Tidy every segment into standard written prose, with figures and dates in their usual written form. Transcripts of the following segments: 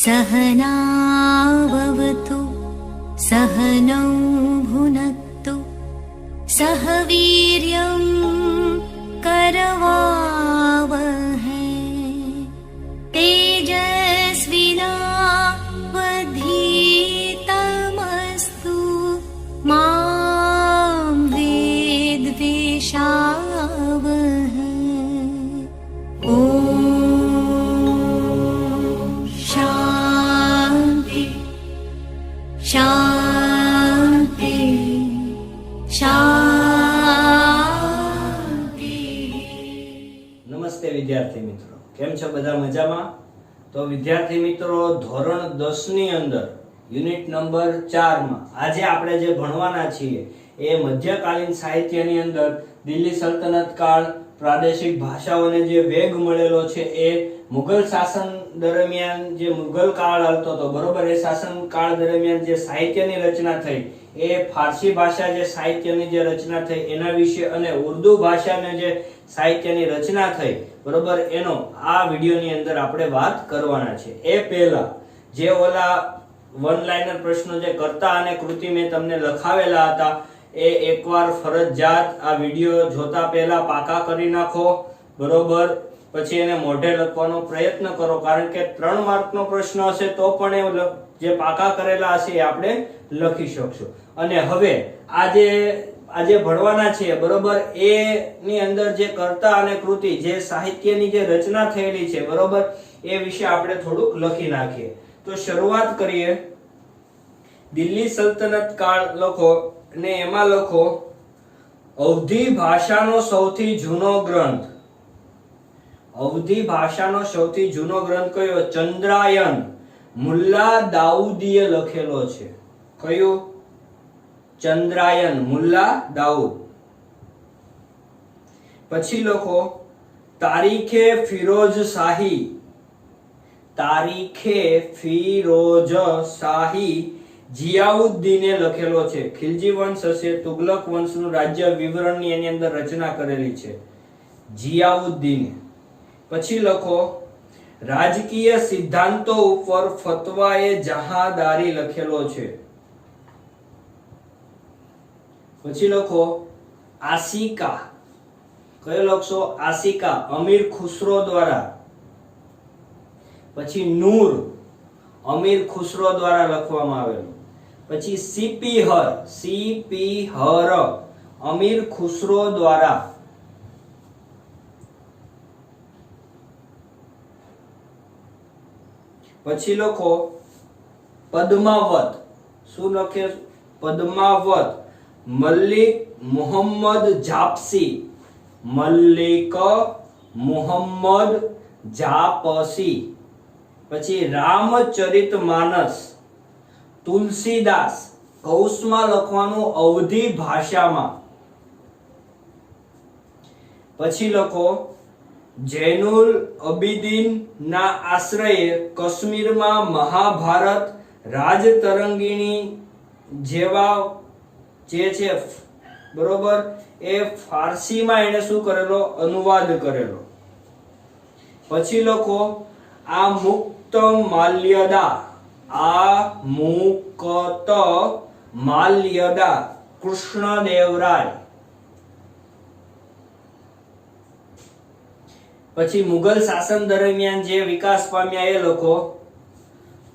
सहनाववतु सहनौ भुनक्तु सह वीर्यं करवावहै तेजस्विनावधीतमस्तु मा विद्विषावहै। शांति शांति। नमस्ते विद्यार्थी मित्रों, केम छो बधा मजामां? तो विद्यार्थी मित्रों, धोरण 10 ની અંદર યુનિટ નંબર 4 માં આજે આપણે જે ભણવાના છીએ એ મધ્યકાલીન સાહિત્યની અંદર દિલ્હી સલ્તનત કાળ, પ્રાદેશિક ભાષાઓને જે વેગ મળેલો છે એ મુગલ શાસન દરમિયાન જે મુગલ કાળ હાલતો હતો, બરોબર, એ શાસન કાળ દરમિયાન જે સાહિત્યની રચના થઈ એ ફારસી ભાષા જે સાહિત્યની જે રચના થઈ એના વિશે અને ઉર્દુ ભાષાને જે સાહિત્યની રચના થઈ, બરોબર, એનો આ વિડિયોની અંદર આપણે વાત કરવાના છે। એ પહેલા જે ઓલા વન લાઇનર પ્રશ્નો જે કર્તા અને કૃતિ મેં તમને લખાવેલા હતા એ એકવાર ફરજિયાત આ વિડિયો જોતા પહેલા પાકા કરી નાખો, બરોબર। પછી એને મોઢે લખવાનો પ્રયત્ન કરો, કારણ કે 3 માર્કનો પ્રશ્ન હશે તો પણ એ જે પાકા કરેલા હશે એ આપણે લખી શકશો। અને હવે આજે ભણવાના છે, બરોબર, એ ની અંદર જે કર્તા અને કૃતિ જે સાહિત્યની જે રચના થયેલી છે, બરોબર, એ વિશે આપણે થોડુંક લખી નાખીએ। તો શરૂઆત કરીએ। દિલ્હી સલ્તનત કાળ લખો અને એમાં લખો અવધી ભાષાનો સૌથી જૂનો ગ્રંથ। અવધી ભાષાનો સૌથી જૂનો ગ્રંથ કયો? ચંદ્રાયન મુલ્લા દાઉદીએ લખેલો છે। કયો? ચંદ્રાયન મુલ્લા દાઉદ। પછી લખો તારીખે ફિરોજ શાહી। તારીખે ફિરોજ શાહી જિયાઉદ્દીને લખેલો છે। ખિલજી વંશ હશે, તુગલક વંશનું રાજ્ય વિવરણની એની અંદર રચના કરેલી છે જિયાઉદ્દીને। પછી લખો રાજકીય સિદ્ધાંતો ઉપર ફતવાએ જહાદારી લખેલો છે। પછી લખો આસિકા। કયો લખશો? આસિકા, અમીર ખુસરો દ્વારા। પછી નૂર, અમીર ખુસરો દ્વારા લખવામાં આવેલું। પછી સીપીહર, સીપીહર, અમીર ખુસરો દ્વારા। પછી લખો પદ્માવત। શું લખે? પદ્માવત, મલ્લિક મુહમ્મદ જાપસી। મલ્લિક મુહમ્મદ જાપસી। પછી રામચરિત માનસ, તુલસીદાસ। કૌંસમાં લખવાનું અવધી ભાષામાં। પછી લખો જૈનુલ અબિદીન ના આશ્રયે કાશ્મીરમાં મહાભારત, રાજતરંગીણી જેવા જે છે, બરોબર, એ ફારસીમાં એને શું કરેલો? અનુવાદ કરેલો। પછી લખો આ મુક્ત માલ્યદા। આ મુક્ત માલ્યદા કૃષ્ણદેવરાય। પછી મુગલ શાસન દરમિયાન જે વિકાસ પામ્યા એ લખો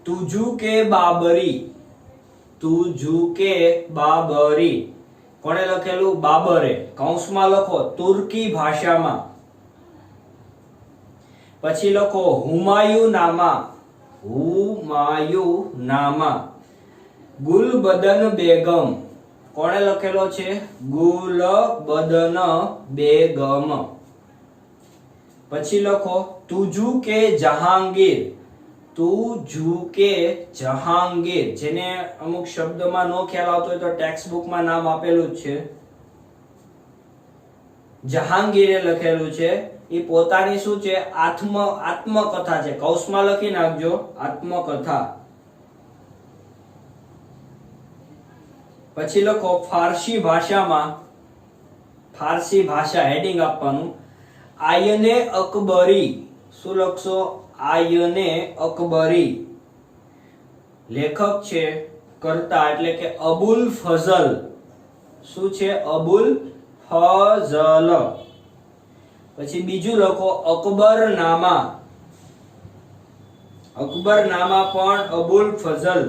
તુજુકે બાબરી। તુજુકે બાબરી કોણે લખેલું? બાબરે। કૌંસમાં લખો તુર્કી ભાષામાં। પછી લખો હુમાયુનામા। હુમાયુનામા, ગુલબદન બેગમ। કોણે લખેલો છે? ગુલબદન બેગમ। પછી લખો તુજુકે જહાંગીર। તુજુકે જહાંગીર, જેને અમુક શબ્દમાં નો ખ્યાલ આવતો હોય તો ટેક્સ્ટ બુકમાં નામ આપેલું જ છે। જહાંગીરે લખેલું છે। એ પોતાની શું છે? આત્મકથા છે। કૌંસમાં લખી નાખજો આત્મકથા। પછી લખો ફારસી ભાષામાં ફારસી ભાષા હેડિંગ આપવાનું આયને અકબરી. શું લખશો? આયને અકબરી. લેખક છે કરતા એટલે કે અબુલ ફઝલ. શું છે? અબુલ ફઝલ. પછી બીજું લખો અકબરનામા. અકબરનામા પણ અબુલ ફઝલ.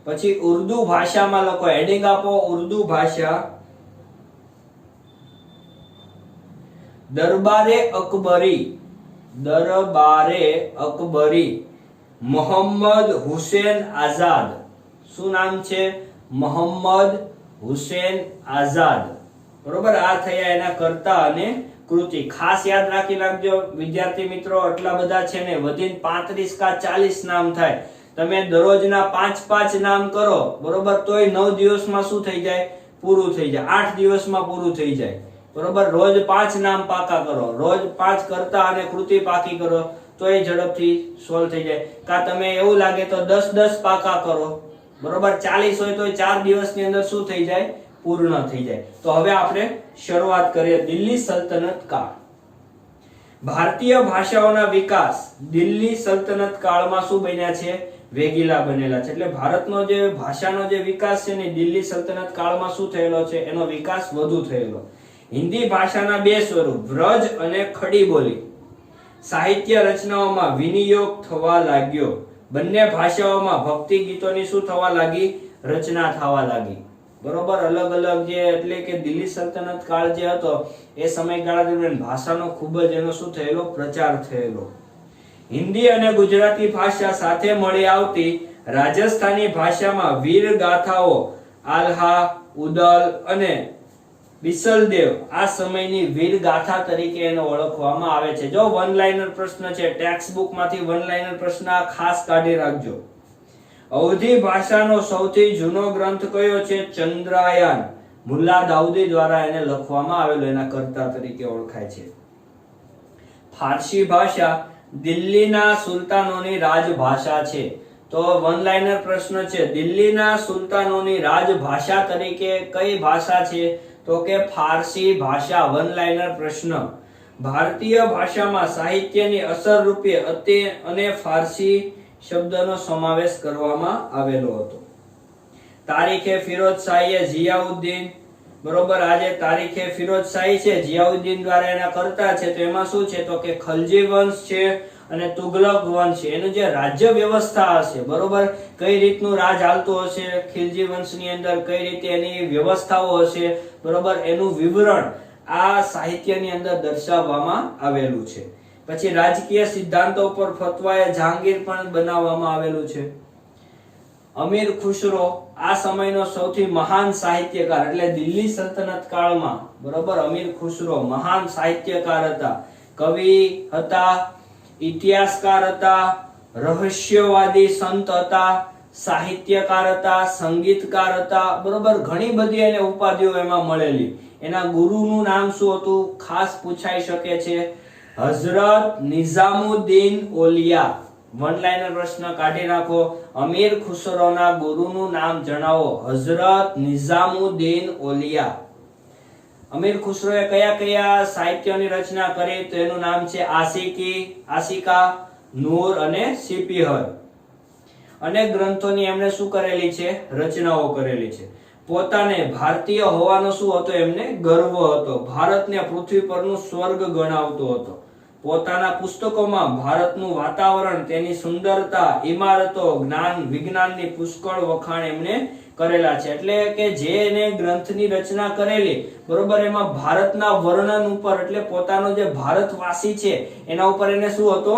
પછી ઉર્દુ ભાષામાં લખો, હેડિંગ આપો ઉર્દુ ભાષા દરબારે અકબરી. દરબારે અકબરી. મોહમ્મદ હુસેન આઝાદ. શું નામ છે? મોહમ્મદ હુસેન આઝાદ. બરોબર, આ થયા એના કર્તા અને કૃતિ. ખાસ યાદ રાખી નાખજો વિદ્યાર્થી મિત્રો, આટલા બધા છે ને વધીને 35 કા 40 નામ થાય. તમે દરરોજના 5-5 નામ કરો બરોબર, તોય 9 દિવસમાં શું થઈ જાય? પૂરું થઈ જાય. 8 દિવસમાં પૂરું થઈ જાય. બરોબર, રોજ 5 નામ પાકા કરો, રોજ 5 કર્તા અને કૃતિ પાકી કરો તો એ ઝડપથી સોલ્વ થઈ જાય. કા તમે એવું લાગે તો 10-10 પાકા કરો બરોબર, 40 હોય તો 4 દિવસની અંદર શું થઈ જાય? પૂર્ણ થઈ જાય. તો હવે આપણે શરૂઆત કરીએ. દિલ્હી સલ્તનત કાળ. ભારતીય ભાષાઓના વિકાસ દિલ્હી સલ્તનત કાળમાં શું બન્યા છે? વેગીલા બનેલા છે. એટલે ભારતનો જે ભાષાનો જે વિકાસ છે ને દિલ્હી સલ્તનત કાળમાં શું થયેલો છે? એનો વિકાસ વધુ થયેલો. હિન્દી ભાષાના 2 સ્વરૂપ વ્રજ અને ખડી બોલી. સાહિત્ય રચનાઓમાં વિનિયોગ થવા લાગ્યો. બંને ભાષાઓમાં ભક્તિ ગીતોની શું થવા લાગી? રચના થવા લાગી. બરોબર, અલગ અલગ જે એટલે કે દિલ્હી સલ્તનત કાળ જે હતો એ સમયગાળા દરમિયાન ભાષાનો ખૂબ જ એનો શું થયેલો? પ્રચાર થયેલો. હિન્દી અને ગુજરાતી ભાષા સાથે મળી આવતી રાજસ્થાની ભાષામાં વીર ગાથાઓ આલ્હા, ઉદલ અને બિસલદેવ આ સમયની વીર ગાથા તરીકે એને ઓળખવામાં આવે છે. જો વન લાઇનર પ્રશ્ન છે, ટેક્સ્ટ બુક માંથી વન લાઇનર પ્રશ્ન ખાસ કાઢી રાખજો. અવધી ભાષાનો સૌથી જૂનો ગ્રંથ કયો છે? ચંદ્રાયન. મુલ્લા દાઉદી દ્વારા એને લખવામાં આવેલો, એના કર્તા તરીકે ઓળખાય છે. ફારસી ભાષા દિલ્હીના સુલતાનોની રાજભાષા છે. તો વન લાઇનર પ્રશ્ન છે, દિલ્હીના સુલતાનોની રાજભાષા તરીકે કઈ ભાષા છે? તો કે ફારસી ભાષા. વન લાઇનર પ્રશ્ન. ભારતીય ભાષામાં સાહિત્યની અસર રૂપે અતે અને ફારસી શબ્દનો સમાવેશ કરવામાં આવેલો હતો. તારીખે ફિરોજ શાહીએ જિયાઉદ્દીન. બરોબર, આજે તારીખે ફિરોજ શાહી છે જિયાઉદ્દીન દ્વારા એના કરતા છે. તો એમાં શું છે? તો કે ખલજી વંશ છે અને તુગલક વંશ છે. એનું જે રાજ્ય વ્યવસ્થા હશે બરોબર, કઈ રીતનું રાજ હાલતું હશે ખિલજી વંશની અંદર, કઈ રીતે એની વ્યવસ્થાઓ હશે બરોબર, એનું વિવરણ આ સાહિત્યની અંદર દર્શાવવામાં આવેલું છે. પછી રાજકીય સિદ્ધાંતો પર ફતવાએ જહાંગીર પણ બનાવવામાં આવેલું છે. અમીર ખુશરો આ સમયનો સૌથી મહાન સાહિત્યકાર, એટલે દિલ્હી સલ્તનત કાળમાં બરોબર અમીર ખુશરો મહાન સાહિત્યકાર હતા. કવિ હતા, ઇતિહાસકાર હતા, રહસ્યવાદી સંત હતા, સાહિત્યકાર હતા, સંગીતકાર હતા બરોબર. ઘણી બધી એને ઉપાધિઓ એમાં મળેલી. એના ગુરુનું નામ શું હતું? ખાસ પૂછાઈ શકે છે, હઝરત નિઝામુદ્દીન ઓલિયા. વન લાઇનર પ્રશ્ન કાઢી નાખો. અમીર ખુસરોના ગુરુનું નામ જણાવો. હઝરત નિઝામુદ્દીન ઓલિયા. અમીર ખુસરોએ કયા કયા સાહિત્યની રચના કરી? તો એનું નામ છે આશિકી, આશિકા, નૂર અને સિપિહર. અનેક ગ્રંથોની એમણે શું કરેલી છે? રચનાઓ કરેલી છે. પોતાને ભારતીય હોવાનો શું હતો? એમને ગર્વ હતો. ભારતને પૃથ્વી પરનું સ્વર્ગ ગણાવતો હતો. પોતાના પુસ્તકોમાં ભારતનું વાતાવરણ, તેની સુંદરતા, ઇમારતો, જ્ઞાન વિજ્ઞાનની પુષ્કળ વખાણ એમણે કરેલા છે. એટલે કે જે એને ગ્રંથની રચના કરેલી બરોબર, એમાં ભારતના વર્ણન ઉપર, એટલે પોતાનો જે ભારતવાસી છે એના ઉપર એને શું હતો?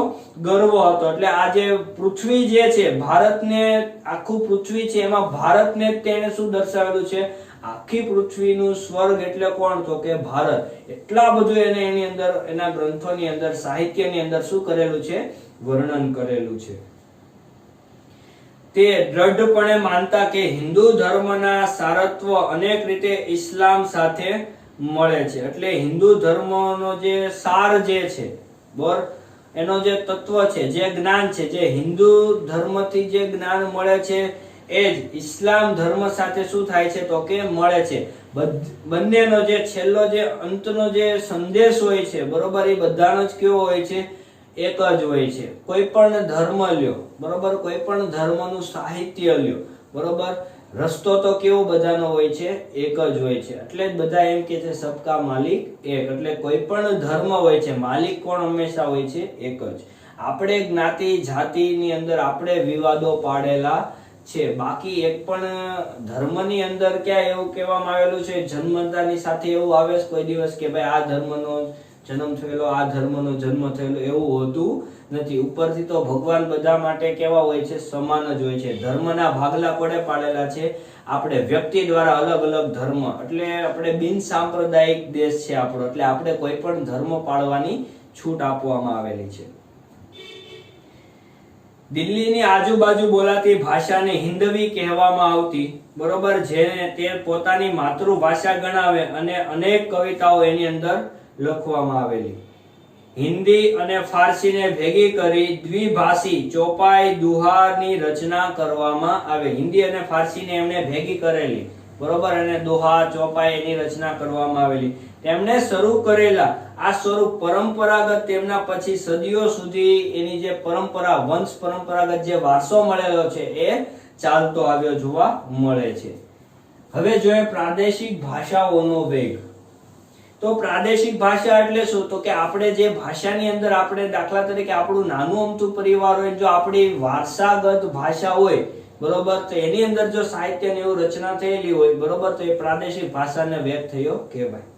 ગર્વ હતો. એટલે આ જે પૃથ્વી જે છે, ભારતને આખું પૃથ્વી છે એમાં ભારતને તેને શું દર્શાવેલું છે? આખી પૃથ્વીનું સ્વર્ગ એટલે કોણ? તો કે ભારત. એટલા બધું એને એની અંદર એના ગ્રંથોની અંદર સાહિત્યની અંદર શું કરેલું છે? વર્ણન કરેલું છે. તે દ્રઢપણે માનતા કે હિન્દુ ધર્મના સારત્વ અનેક રીતે ઇસ્લામ સાથે મળે છે. એટલે હિન્દુ ધર્મનો જે સાર જે છે બરાબર, એનો જે તત્વ છે, જે જ્ઞાન છે, જે હિન્દુ ધર્મથી જે જ્ઞાન મળે છે એ જ ઇસ્લામ ધર્મ સાથે શું થાય છે તો કે મળે છે. બંનેનો જે છેલ્લો જે અંતનો જે સંદેશ હોય છે બરોબર, એ બધાનો જ કેવો હોય છે, એક જ હોય છે. કોઈ પણ ધર્મ લ્યો બરોબર, કોઈ પણ ધર્મનું સાહિત્ય લ્યો બરોબર, રસ્તો તો કેવો બધાનો હોય છે, એક જ હોય છે. એટલે જ બધા એમ કે છે સબકા માલિક એક. એટલે કોઈ પણ ધર્મ હોય છે, માલિક કોણ હંમેશા હોય છે, એક જ. આપણે જ્ઞાતિ જાતિની અંદર આપણે વિવાદો પાડેલા છે, બાકી એક પણ ધર્મની અંદર ક્યાં એવું કહેવામાં આવેલું છે જન્મતાની સાથે એવું આવે છે કોઈ દિવસ કે ભાઈ આ ધર્મનો જન્મ થયેલો, આ ધર્મનો જન્મ થયેલો, એવું હોતું નથી. ઉપરથી તો ભગવાન બધા માટે કેવા હોય છે, સમાન જ હોય છે. ધર્મના ભાગલા કોણે પાડેલા છે, આપણે વ્યક્તિ દ્વારા અલગ અલગ ધર્મ. એટલે આપણે બિન સાંપ્રદાયિક દેશ છે આપણો, એટલે આપણે કોઈ પણ ધર્મ પાળવાની છૂટ આપવામાં આવેલી છે. દિલ્હીની આજુબાજુ બોલાતી ભાષાને હિન્દવી કહેવામાં આવતી બરોબર, જેને તે પોતાની માતૃભાષા ગણાવે અને અનેક કવિતાઓ એની અંદર લખવામાં આવેલી. હિન્દી અને ફારસીને ભેગી કરી દ્વિભાષી ચોપાઈ દુહાની રચના કરવામાં આવે. હિન્દી અને ફારસીને એમણે ભેગી કરેલી બરોબર, અને દોહા ચોપાઈ એની રચના કરવામાં આવેલી. તેમણે શરૂ કરેલા આ સ્વરૂપ પરંપરાગત તેમના પછી સદીઓ સુધી એની જે પરંપરા વંશ પરંપરાગત જે વારસો મળેલો છે એ ચાલતો આવ્યો જોવા મળે છે. હવે જોઈએ પ્રાદેશિક ભાષાઓનો વેગ. તો પ્રાદેશિક ભાષા એટલે શું, તો કે આપણે જે ભાષાની અંદર આપણે દાખલા તરીકે આપણું નાનું અમથું પરિવાર હોય, જો આપણી વારસાગત ભાષા હોય બરોબર, તો એની અંદર જો સાહિત્ય ને એવું રચના થયેલી હોય બરોબર, તો એ પ્રાદેશિક ભાષાને વેગ થયો કહેવાય.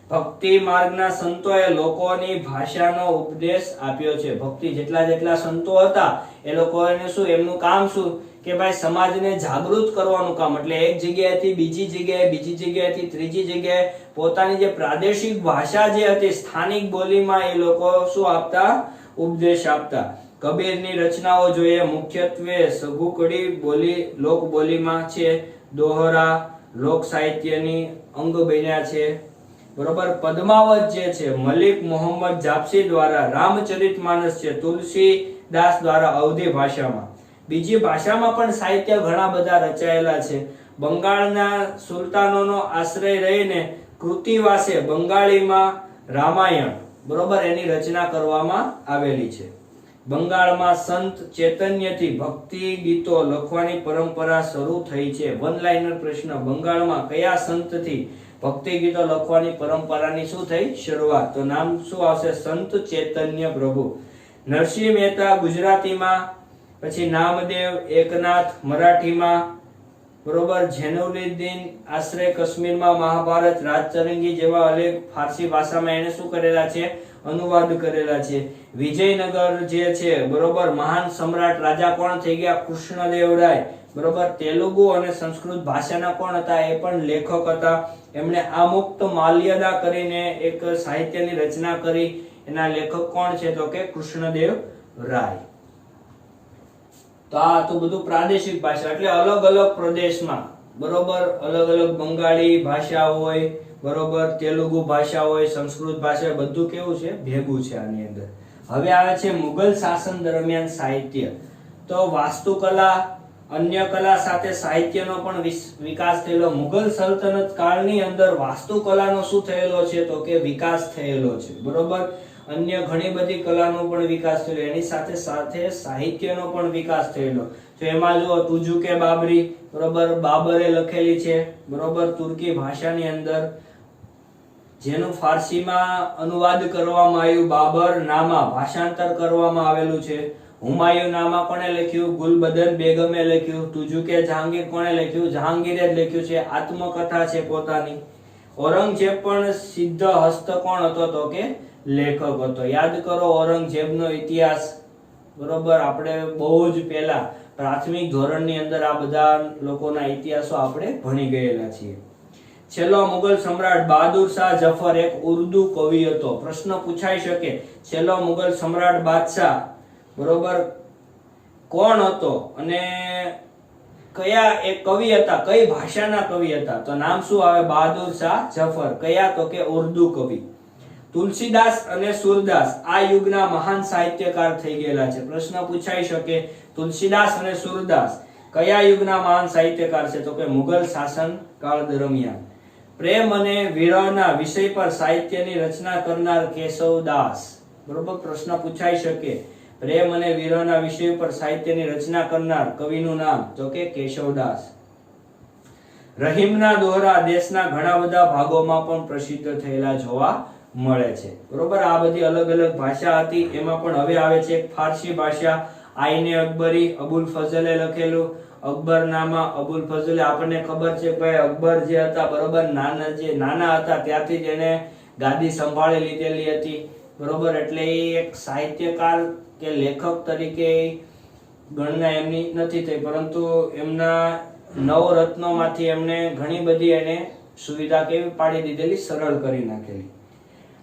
ભક્તિ માર્ગના સંતોએ લોકોની ભાષાનો ઉપદેશ આપ્યો છે. ભક્તિ જેટલા સંતો હતા એ લોકોને શું એમનું કામ શું કે ભાઈ સમાજને જાગૃત કરવાનું કામ. એટલે એક જગ્યાએથી બીજી જગ્યાએ, બીજી જગ્યાએથી ત્રીજી જગ્યાએ પોતાની જે પ્રાદેશિક ભાષા જે હતી સ્થાનિક બોલીમાં એ લોકો શું આપતા, ઉપદેશ આપતા. કબીરની રચનાઓ જોઈએ, મુખ્યત્વે સગુકડી બોલી લોક બોલીમાં છે, દોહરા લોક સાહિત્યની અંગ બન્યા છે બરોબર. પદ્માવત જે છે મલિક મોહમ્મદ જાપસી દ્વારા, રામચરિતમાનસ છે તુલસીદાસ દ્વારા અવધી ભાષામાં. બીજી ભાષામાં પણ સાહિત્ય ઘણા બધા રચાયેલા છે. બંગાળના સુલતાનોનો આશ્રય રહીને કૃતિવાસે બંગાળીમાં રામાયણ બરોબર એની રચના કરવામાં આવેલી છે. બંગાળમાં સંત ચૈતન્યથી ભક્તિ ગીતો લખવાની પરંપરા શરૂ થઈ છે. વન લાઇનર પ્રશ્ન, બંગાળમાં કયા સંતથી ભક્તિ ગીતો લખવાની પરંપરાની શું થઈ શરૂઆત, તો નામ શું આવશે, સંત ચૈતન્ય પ્રભુ. નરસિંહ મહેતા ગુજરાતીમાં, પછી નામદેવ એકનાથ મરાઠીમાં બરોબર, જેનુલુદ્દીન આશ્રય કાશ્મીરમાં, મહાભારત રાજતરંગી જેવા અનેક ફારસી ભાષામાં એને શું કરેલા છે, અનુવાદ કરેલા છે. વિજયનગર જે છે બરોબર, મહાન સમ્રાટ રાજા કોણ થઈ ગયા, કૃષ્ણદેવરાય બરોબર. તેલુગુ અને સંસ્કૃત ભાષાના કોણ હતા, એ પણ લેખક હતા. એમણે આમુક્ત માલ્યદા કરીને એક સાહિત્યની રચના કરી. એના લેખક કોણ છે તો કે કૃષ્ણદેવ રાય. તો આ તો બધું પ્રાદેશિક ભાષા એટલે અલગ અલગ પ્રદેશમાં બરોબર અલગ અલગ બંગાળી ભાષા હોય બરોબર, તેલુગુ ભાષા હોય, સંસ્કૃત ભાષા, બધું કેવું છે, ભેગું છે આની અંદર. હવે આવે છે મુઘલ શાસન દરમિયાન સાહિત્ય. તો વાસ્તુકલા અન્ય કલા સાથે સાહિત્યનો પણ વિકાસ થયેલો. મુઘલ સલ્તનત કાળની અંદર વાસ્તુકલાનો શું થયેલો છે તો કે વિકાસ થયેલો છે બરોબર. અન્ય ઘણી બધી કલાનો પણ વિકાસ થયેલો, એની સાથે સાથે સાહિત્યનો પણ વિકાસ થયેલો. તો એમાં જો તુજુકે બાબરી બરોબર, બાબરે લખેલી છે બરોબર તુર્કી ભાષાની અંદર, જેનું ફારસીમાં અનુવાદ કરવામાં આવ્યું બાબર નામા, ભાષાંતર કરવામાં આવેલું છે. હુમાયુન નામા કોણે લખ્યું, ગુલબદન બેગમે લખ્યું. તુજુકે જહાંગીર કોણે લખ્યું, જહાંગીરે જ લખ્યું છે, આત્મકથા છે પોતાની. ઔરંગઝેબ પણ સિદ્ધ હસ્ત કોણ હતો તો કે લેખક હતો. યાદ કરો ઔરંગઝેબનો ઇતિહાસ બરોબર, આપણે બહુ જ પહેલા પ્રાથમિક ધોરણની અંદર આ બધા લોકોના ઇતિહાસો આપણે ભણી ગયેલા છીએ. છેલ્લો મુઘલ સમ્રાટ બહાદુર શાહ જફર એક ઉર્દુ કવિ હતો. પ્રશ્ન પૂછાઈ શકે, છેલ્લો મુઘલ સમ્રાટ બાદશાહ બરોબર કોણ હતો અને કયા એક કવિ હતા, કઈ ભાષાના કવિ હતા, તો નામ શું આવે, બહાદુર શાહ જફર. કયા તો કે ઉર્દુ કવિ. તુલસીદાસ અને સુરદાસ આ યુગના મહાન સાહિત્યકાર થઈ ગયેલા છે. પ્રશ્ન પૂછાઈ શકે, તુલસીદાસ અને સુરદાસ કયા યુગના મહાન સાહિત્યકાર છે? તો કે મુગલ શાસન કાળ દરમિયાન. પ્રેમ અને વિરહના વિષય પર સાહિત્યની રચના કરનાર કેશવદાસ. બરોબર, પ્રશ્ન પૂછાઈ શકે. પ્રેમ અને વિરહના વિષય પર સાહિત્યની રચના કરનાર કવિનું નામ? તો કે કેશવદાસ. રહીમના દોહરા દેશના ઘણા બધા ભાગોમાં પણ પ્રસિદ્ધ થયેલા જોવા મળે છે. બરોબર, આ બધી અલગ અલગ ભાષા હતી. એમાં પણ હવે આવે છે એક ફારસી ભાષા, આઈને અકબરી, અબુલ ફઝલે લખેલું. અકબરનામા અબુલ ફઝલે, આપણને ખબર છે ભાઈ અકબર જે હતા, બરોબર, નાના હતા ત્યારથી જ એને ગાદી સંભાળી લીધેલી હતી. બરોબર, એટલે એ એક સાહિત્યકાર કે લેખક તરીકે ગણના એમની નથી થઈ, પરંતુ એમના નવરત્નોમાંથી એમને ઘણી બધી એને સુવિધા કેવી પાડી દીધેલી, સરળ કરી નાખેલી.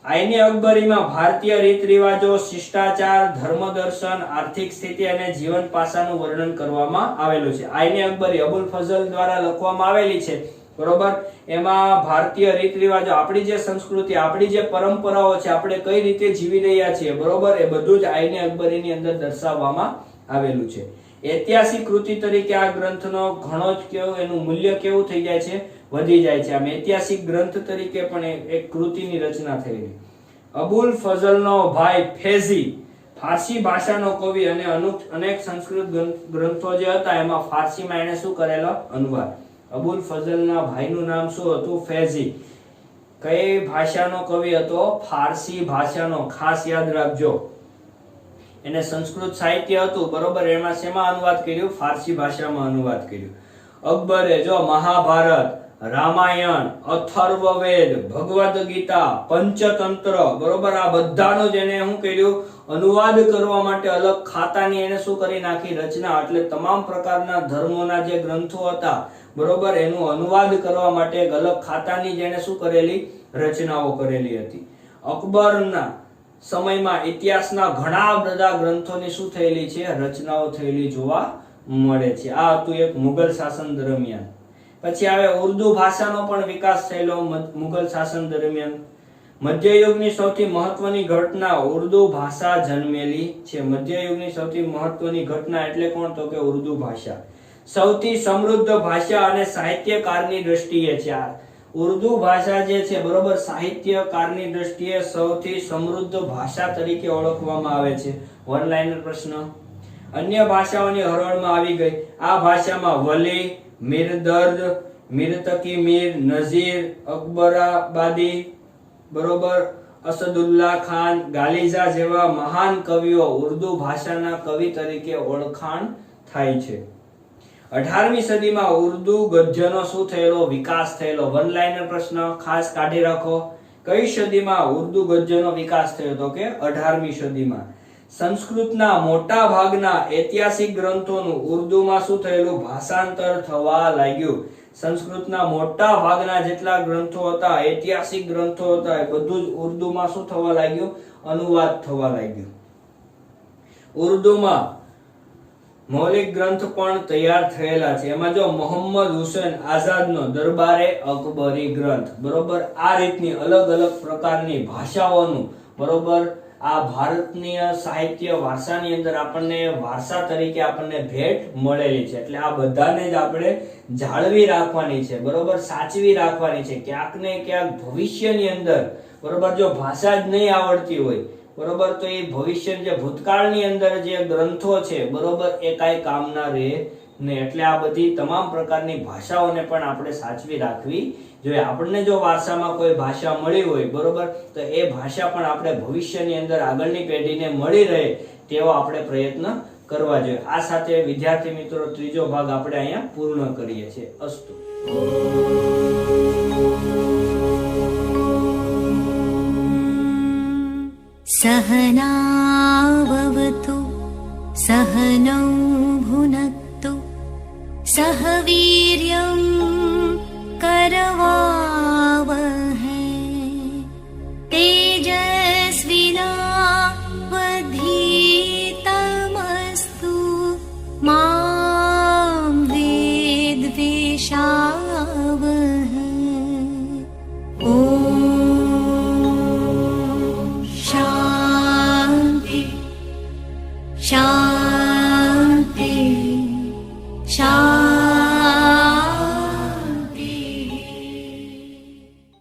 આઈને અકબરીમાં ભારતીય રીત રિવાજો, શિષ્ટાચાર, ધર્મ દર્શન, આર્થિક સ્થિતિ અને જીવન પાસાનું વર્ણન કરવામાં આવેલું છે. આઈને અકબરી અબુલ ફઝલ દ્વારા લખવામાં આવેલી છે. બરોબર, એમાં ભારતીય રીત રિવાજો, આપણી જે સંસ્કૃતિ, આપણી જે પરંપરાઓ છે, આપણે કઈ રીતે જીવી રહ્યા છીએ, બરોબર, એ બધું જ આઈને અકબરીની અંદર દર્શાવવામાં આવેલું છે. ઐતિહાસિક કૃતિ તરીકે આ ગ્રંથનો ઘણો જ કેવું એનું મૂલ્ય કેવું થઈ જાય છે, વધી જાય છે. આમ ઐતિહાસિક ગ્રંથ તરીકે પણ એક કૃતિની રચના થયેલી. અબુલ ફઝલનો ભાઈ ફેઝી ફારસી ભાષાનો કવિ અને અનેક સંસ્કૃત ગ્રંથો જે હતા એમાં ફારસીમાં એને શું કરેલો? અનુવાદ. અબુલ ફઝલના ભાઈનું નામ શું હતું? ફેઝી. કઈ ભાષાનો કવિ હતો? ફારસી ભાષાનો. ખાસ યાદ રાખજો. એને સંસ્કૃત સાહિત્ય હતું, બરોબર, એમાં શેમાં અનુવાદ કર્યું? ફારસી ભાષામાં અનુવાદ કર્યું. અકબરે જો મહાભારત, રામાયણ, અથર્વવેદ, ભગવદ ગીતા, પંચતંત્ર, બરોબર, આ બધાનો જ એને શું કર્યું? અનુવાદ કરવા માટે અલગ ખાતાની એને શું કરી નાખી? રચના. એટલે તમામ પ્રકારના ધર્મોના જે ગ્રંથો હતા, બરોબર, એનું અનુવાદ કરવા માટે એક અલગ ખાતાની જેને શું કરેલી? રચનાઓ કરેલી હતી. અકબરના સમયમાં ઇતિહાસના ઘણા બધા ગ્રંથોની શું થયેલી છે? રચનાઓ થયેલી જોવા મળે છે. આ હતું એક મુગલ શાસન દરમિયાન. પછી આવે ઉર્દુ ભાષાનો પણ વિકાસ થયેલો મુગલ શાસન દરમિયાન. મધ્યયુગની સૌથી મહત્વની ઘટના ઉર્દુ ભાષા જન્મેલી છે. મધ્યયુગની સૌથી મહત્વની ઘટના એટલે કોણ? તો કે ઉર્દુ ભાષા. સૌથી સમૃદ્ધ ભાષા અને સાહિત્યકારની દ્રષ્ટિએ છે. ઉર્દુ ભાષા જે છે, બરોબર, સાહિત્યકારની દ્રષ્ટિએ સૌથી સમૃદ્ધ ભાષા તરીકે ઓળખવામાં આવે છે. વન લાઇનર પ્રશ્ન. અન્ય ભાષાઓની હરોળમાં આવી ગઈ. આ ભાષામાં વલી, મીરદર્દ, મીરતકી મીર, નઝીર, અકબરાબાદી, બરોબર, અસદુલ્લા ખાન, ગાલિઝા જેવા મહાન કવિઓ ઉર્દુ ભાષાના કવિ તરીકે ઓળખાણ થાય છે. 18મી સદીમાં ઉર્દુ ગદ્યનો શું થયેલો? વિકાસ થયેલો. વન લાઇનર પ્રશ્ન ખાસ કાઢી રાખો. કઈ સદીમાં ઉર્દુ ગદ્યનો વિકાસ થયો? તો કે 18મી સદીમાં. સંસ્કૃતના મોટા ભાગના ઐતિહાસિક ગ્રંથોનું ઉર્દુમાં શું થયેલું? ભાષાંતર થવા લાગ્યું. સંસ્કૃતના મોટા ભાગના જેટલા ગ્રંથો હતા, ઐતિહાસિક ગ્રંથો હતા, એ બધું જ ઉર્દુમાં શું થવા લાગ્યું? અનુવાદ થવા લાગ્યું. ઉર્દુમાં મૌલિક ગ્રંથ પણ તૈયાર થયેલા છે. એમાં જો મોહમ્મદ હુસૈન આઝાદનો દરબારે અકબરી ગ્રંથ, બરોબર, આ રીતની અલગ અલગ પ્રકારની ભાષાઓનું, બરોબર, આ ભારતીય સાહિત્ય વારસાની અંદર આપણને વારસા તરીકે આપણને ભેટ મળેલી છે. એટલે આ બધાને જ આપણે જાળવી રાખવાની છે, બરોબર, સાચવી રાખવાની છે. ક્યાંક ને ક્યાંક ભવિષ્યની અંદર, બરોબર, જો ભાષા જ નહીં આવડતી હોય, બરોબર, તો એ ભવિષ્ય જે ભૂતકાળની અંદર જે ગ્રંથો છે, બરોબર, એ કાંઈ કામના રહે નહીં. એટલે આ બધી તમામ પ્રકારની ભાષાઓને પણ આપણે સાચવી રાખવી જોઈએ. આપણને જો વારસામાં કોઈ ભાષા મળી હોય, બરોબર, તો એ ભાષા પણ આપણે ભવિષ્યની અંદર આગળની પેઢીને મળી રહે તેવો આપણે પ્રયત્ન કરવા જોઈએ. આ સાથે વિદ્યાર્થી મિત્રો ત્રીજો ભાગ આપણે અહીંયા પૂર્ણ કરીએ છીએ. અસ્તુ. सहनाववतु सहनौ भुनक्तु सह वीर्यं करवा